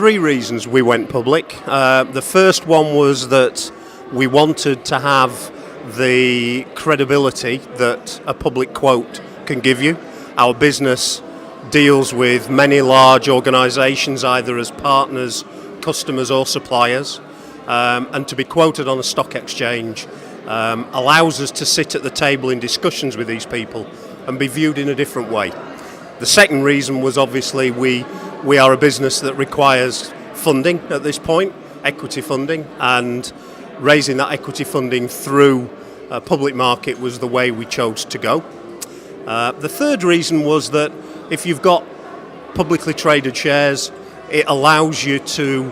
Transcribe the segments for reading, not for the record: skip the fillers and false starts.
three reasons we went public. The first one was that we wanted to have the credibility that a public quote can give you. Our business deals with many large organisations, either as partners, customers or suppliers, and to be quoted on a stock exchange allows us to sit at the table in discussions with these people and be viewed in a different way. The second reason was obviously we are a business that requires funding at this point, equity funding, and raising that equity funding through a public market was the way we chose to go. The third reason was that if you've got publicly traded shares, it allows you to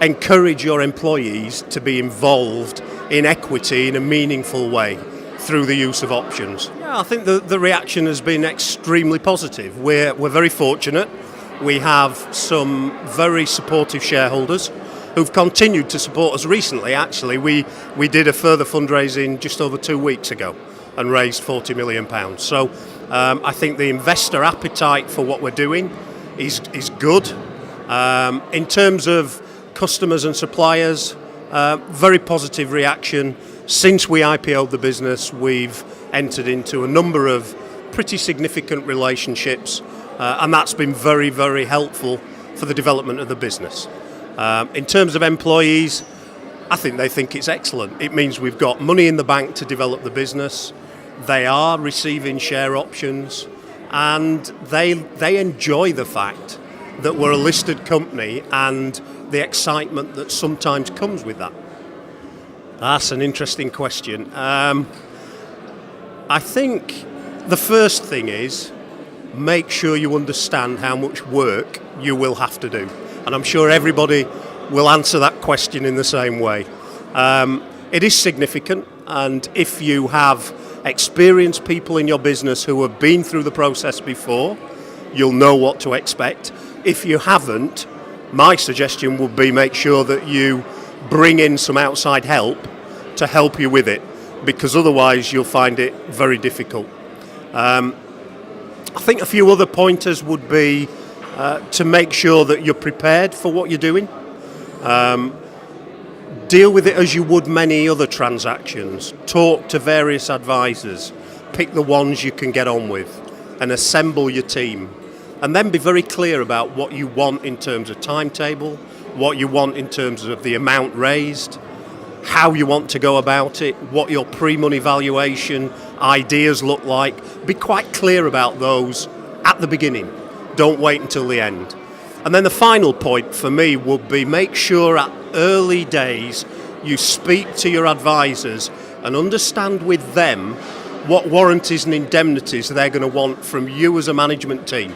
encourage your employees to be involved in equity in a meaningful way through the use of options. Yeah, I think the reaction has been extremely positive. We're very fortunate. We have some very supportive shareholders who've continued to support us recently. Actually, we did a further fundraising just over 2 weeks ago and raised £40 million. So I think the investor appetite for what we're doing is good. In terms of customers and suppliers, very positive reaction. Since we IPO'd the business, we've entered into a number of pretty significant relationships, and that's been very, very helpful for the development of the business. In terms of employees, I think they think it's excellent. It means we've got money in the bank to develop the business. They are receiving share options, and they enjoy the fact that we're a listed company and the excitement that sometimes comes with that. That's an interesting question. I think the first thing is make sure you understand how much work you will have to do. And I'm sure everybody will answer that question in the same way. It is significant, and if you have experienced people in your business who have been through the process before, you'll know what to expect. If you haven't, my suggestion would be make sure that you bring in some outside help to help you with it, because otherwise you'll find it very difficult. I think a few other pointers would be to make sure that you're prepared for what you're doing. Deal with it as you would many other transactions. Talk to various advisors, pick the ones you can get on with, and assemble your team. And then be very clear about what you want in terms of timetable, what you want in terms of the amount raised, how you want to go about it, what your pre-money valuation ideas look like. Be quite clear about those at the beginning. Don't wait until the end. And then the final point for me would be make sure at early days you speak to your advisors and understand with them what warranties and indemnities they're going to want from you as a management team.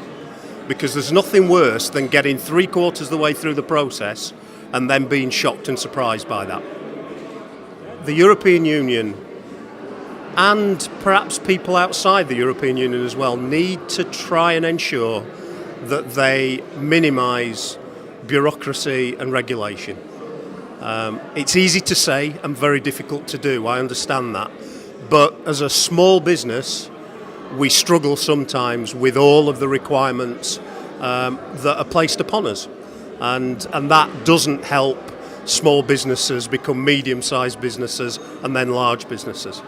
Because there's nothing worse than getting 3/4 of the way through the process and then being shocked and surprised by that. The European Union, and perhaps people outside the European Union as well, need to try and ensure that they minimise bureaucracy and regulation. It's easy to say and very difficult to do, I understand that. But as a small business, we struggle sometimes with all of the requirements that are placed upon us. And that doesn't help small businesses become medium-sized businesses and then large businesses.